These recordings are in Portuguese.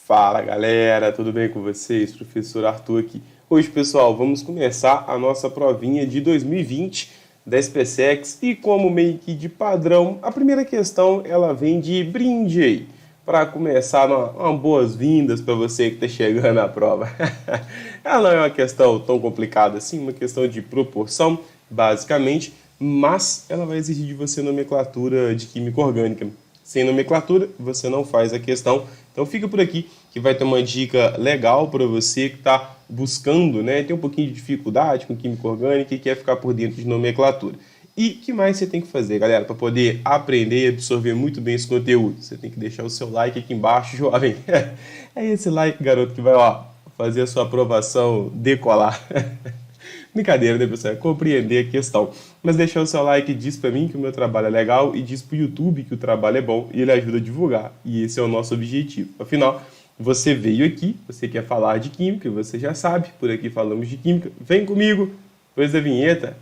Fala galera, tudo bem com vocês? Professor Arthur aqui. Hoje, pessoal, vamos começar a nossa provinha de 2020 da SpaceX e como meio que de padrão, a primeira questão ela vem de brinde aí, para começar uma boas-vindas para você que está chegando à prova. Ela não é uma questão tão complicada assim, uma questão de proporção, basicamente, mas ela vai exigir de você nomenclatura de química orgânica. Sem nomenclatura, você não faz a questão. Então fica por aqui que vai ter uma dica legal para você que está buscando, né, tem um pouquinho de dificuldade com química orgânica e quer ficar por dentro de nomenclatura. E o que mais você tem que fazer, galera, para poder aprender e absorver muito bem esse conteúdo? Você tem que deixar o seu like aqui embaixo, jovem. É esse like, garoto, que vai, ó, fazer a sua aprovação decolar. Brincadeira, né, pessoal? É compreender a questão. Mas deixar o seu like diz pra mim que o meu trabalho é legal e diz pro YouTube que o trabalho é bom e ele ajuda a divulgar. E esse é o nosso objetivo. Afinal, você veio aqui, você quer falar de química, você já sabe, por aqui falamos de química. Vem comigo, depois da vinheta.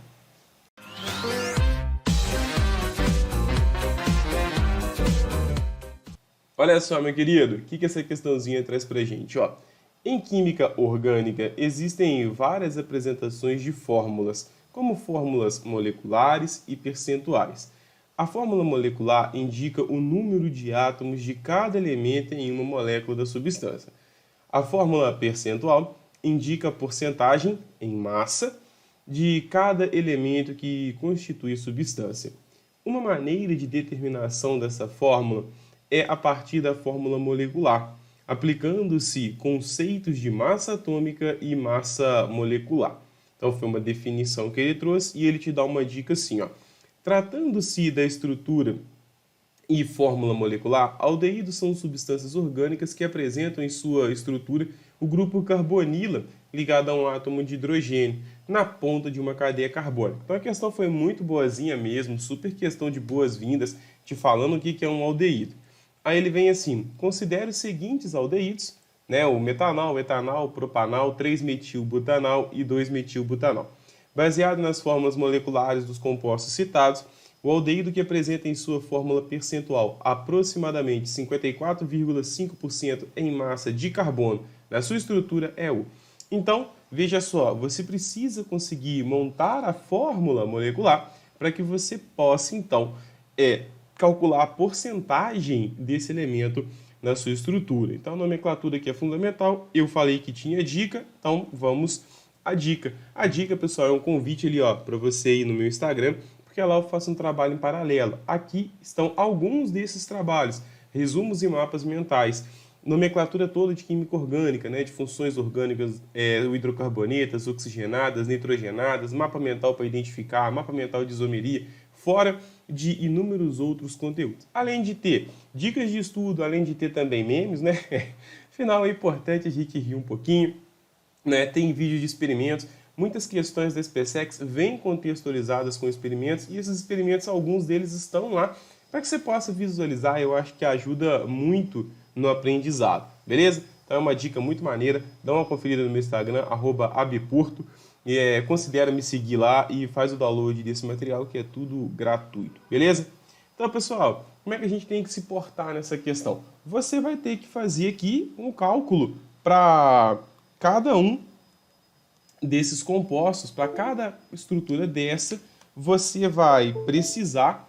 Olha só, meu querido, o que essa questãozinha traz pra gente, ó. Em química orgânica, existem várias apresentações de fórmulas, como fórmulas moleculares e percentuais. A fórmula molecular indica o número de átomos de cada elemento em uma molécula da substância. A fórmula percentual indica a porcentagem, em massa, de cada elemento que constitui substância. Uma maneira de determinação dessa fórmula é a partir da fórmula molecular, aplicando-se conceitos de massa atômica e massa molecular. Então foi uma definição que ele trouxe e ele te dá uma dica assim, ó. Tratando-se da estrutura e fórmula molecular, aldeídos são substâncias orgânicas que apresentam em sua estrutura o grupo carbonila ligado a um átomo de hidrogênio na ponta de uma cadeia carbônica. Então a questão foi muito boazinha mesmo, super questão de boas-vindas, te falando o que é um aldeído. Aí ele vem assim, considere os seguintes aldeídos, né, o metanol, etanol, propanol, 3-metilbutanol e 2-metilbutanol. Baseado nas fórmulas moleculares dos compostos citados, o aldeído que apresenta em sua fórmula percentual aproximadamente 54,5% em massa de carbono na sua estrutura é o. Então, veja só, você precisa conseguir montar a fórmula molecular para que você possa, então, calcular a porcentagem desse elemento na sua estrutura. Então, a nomenclatura aqui é fundamental. Eu falei que tinha dica, então vamos à dica. A dica, pessoal, é um convite ali, ó, para você ir no meu Instagram, porque lá eu faço um trabalho em paralelo. Aqui estão alguns desses trabalhos, resumos e mapas mentais, nomenclatura toda de química orgânica, né, de funções orgânicas, hidrocarbonetas, oxigenadas, nitrogenadas, mapa mental para identificar, mapa mental de isomeria, fora de inúmeros outros conteúdos. Além de ter dicas de estudo, além de ter também memes, né? Afinal, é importante a gente rir um pouquinho, né? Tem vídeos de experimentos, muitas questões da SpaceX vêm contextualizadas com experimentos e esses experimentos, alguns deles estão lá para que você possa visualizar. Eu acho que ajuda muito no aprendizado, beleza? Então é uma dica muito maneira, dá uma conferida no meu Instagram, @abporto, considera me seguir lá e faz o download desse material que é tudo gratuito, beleza? Então, pessoal, como é que a gente tem que se portar nessa questão? Você vai ter que fazer aqui um cálculo para cada um desses compostos, para cada estrutura dessa, você vai precisar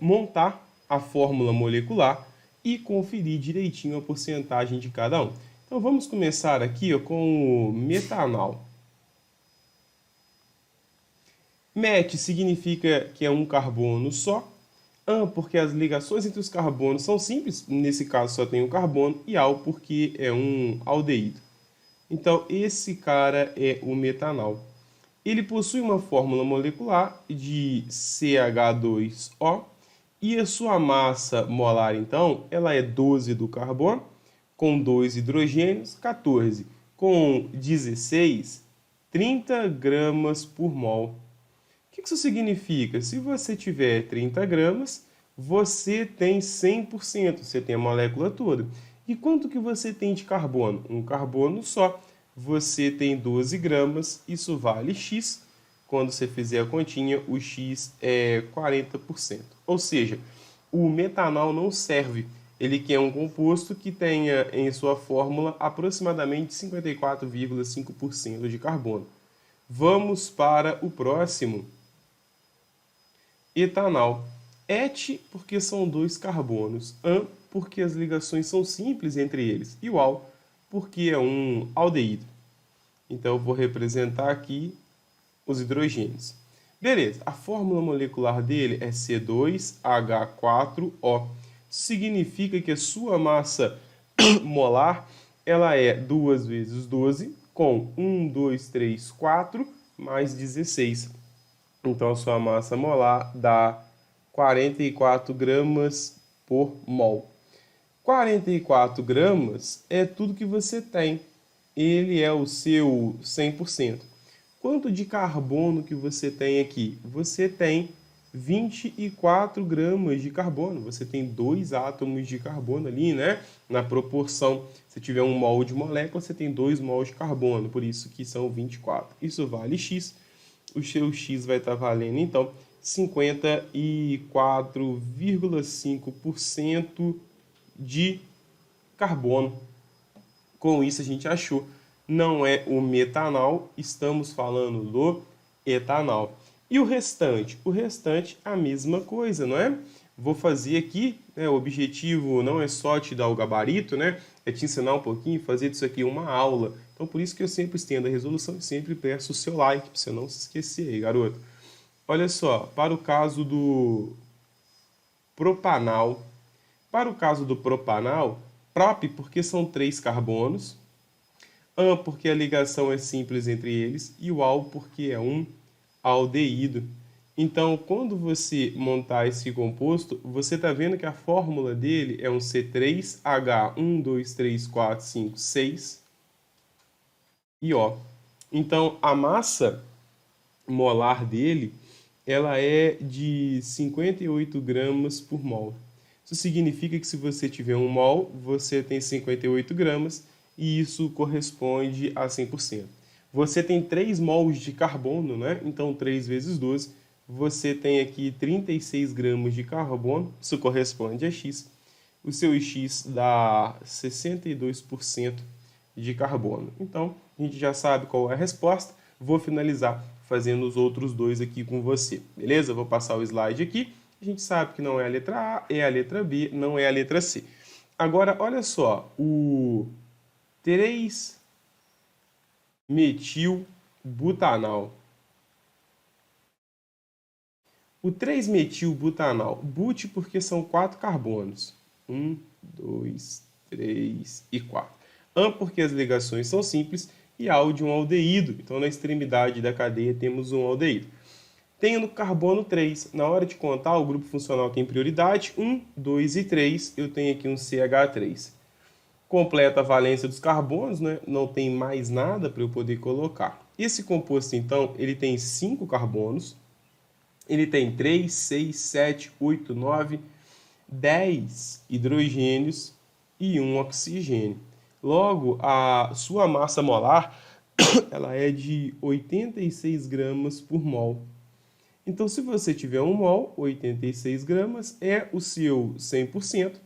montar a fórmula molecular e conferir direitinho a porcentagem de cada um. Então vamos começar aqui, ó, com o metanol. Met significa que é um carbono só. An porque as ligações entre os carbonos são simples, nesse caso só tem um carbono, e al porque é um aldeído. Então esse cara é o metanol. Ele possui uma fórmula molecular de CH2O e a sua massa molar, então, ela é 12 do carbono, com 2 hidrogênios, 14, com 16, 30 gramas por mol. O que isso significa? Se você tiver 30 gramas, você tem 100%, você tem a molécula toda. E quanto que você tem de carbono? Um carbono só. Você tem 12 gramas, isso vale X. Quando você fizer a continha, o X é 40%. Ou seja, o metanol não serve Ele quer um composto que tenha em sua fórmula aproximadamente 54,5% de carbono. Vamos para o próximo. Etanol. Et, porque são dois carbonos. An, porque as ligações são simples entre eles. E o al, porque é um aldeído. Então, eu vou representar aqui os hidrogênios. Beleza, a fórmula molecular dele é C2H4O. Isso significa que a sua massa molar ela é 2 vezes 12, com 1, 2, 3, 4, mais 16. Então, a sua massa molar dá 44 gramas por mol. 44 gramas é tudo que você tem. Ele é o seu 100%. Quanto de carbono que você tem aqui? Você tem 24 gramas de carbono. Você tem 2 átomos de carbono ali, né? Na proporção, se tiver 1 mol de molécula, você tem 2 mols de carbono. Por isso que são 24. Isso vale X. O seu X vai estar valendo, então, 54,5% de carbono. Com isso, a gente achou. Não é o metanol, estamos falando do etanol. E o restante? O restante, a mesma coisa, não é? Vou fazer aqui, né, o objetivo não é só te dar o gabarito, né? É te ensinar um pouquinho, fazer disso aqui uma aula. Então, por isso que eu sempre estendo a resolução e sempre peço o seu like, para você não se esquecer aí, garoto. Olha só, para o caso do propanal. Para o caso do propanal, prop, porque são 3 carbonos. An, porque a ligação é simples entre eles. E o al, porque é um aldeído. Então, quando você montar esse composto, você está vendo que a fórmula dele é um C3H1, 2, 3, 4, 5, 6 e O. Então, a massa molar dele ela é de 58 gramas por mol. Isso significa que se você tiver 1 mol, você tem 58 gramas e isso corresponde a 100%. Você tem 3 mols de carbono, né? Então 3 vezes 12, você tem aqui 36 gramas de carbono, isso corresponde a X. O seu X dá 62% de carbono. Então, a gente já sabe qual é a resposta. Vou finalizar fazendo os outros dois aqui com você, beleza? Vou passar o slide aqui. A gente sabe que não é a letra A, é a letra B, não é a letra C. Agora, olha só, o 3-metilbutanal. O 3-metilbutanal, but porque são 4 carbonos. 1, 2, 3 e 4. An porque as ligações são simples e al de um aldeído. Então, na extremidade da cadeia temos um aldeído. Tenho no carbono 3. Na hora de contar, o grupo funcional tem prioridade. 1, 2 e 3. Eu tenho aqui um CH3. Completa a valência dos carbonos, né? Não tem mais nada para eu poder colocar. Esse composto, então, ele tem 5 carbonos. Ele tem 3, 6, 7, 8, 9, 10 hidrogênios e 1 oxigênio. Logo, a sua massa molar ela é de 86 gramas por mol. Então, se você tiver 1 mol, 86 gramas é o seu 100%.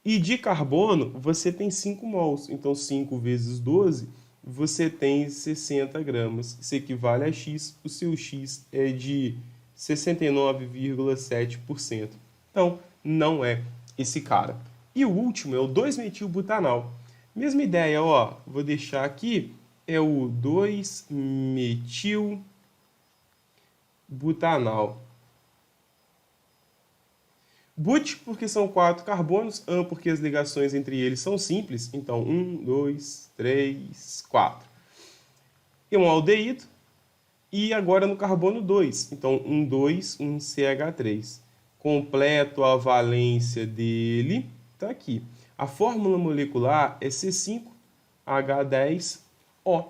E de carbono, você tem 5 mols. Então, 5 vezes 12, você tem 60 gramas. Isso equivale a X. O seu X é de 69,7%. Então, não é esse cara. E o último é o 2-metilbutanal. Mesma ideia, ó. Vou deixar aqui. É o 2-metilbutanal. But porque são 4 carbonos, an porque as ligações entre eles são simples, então 1, 2, 3, 4. E um aldeído, e agora no carbono 2, então 1, 2, 1 CH3. Completo a valência dele, tá aqui. A fórmula molecular é C5H10O,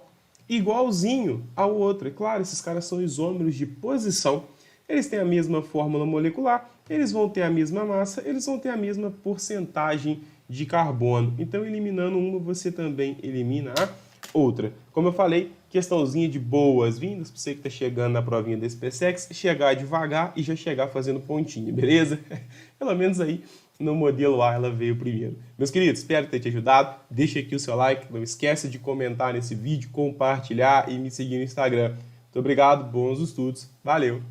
igualzinho ao outro. É claro, esses caras são isômeros de posição. Eles têm a mesma fórmula molecular, eles vão ter a mesma massa, eles vão ter a mesma porcentagem de carbono. Então, eliminando uma, você também elimina a outra. Como eu falei, questãozinha de boas-vindas, para você que está chegando na provinha desse PSEX, chegar devagar e já chegar fazendo pontinho, beleza? Pelo menos aí no modelo A ela veio primeiro. Meus queridos, espero ter te ajudado. Deixa aqui o seu like, não esqueça de comentar nesse vídeo, compartilhar e me seguir no Instagram. Muito obrigado, bons estudos, valeu!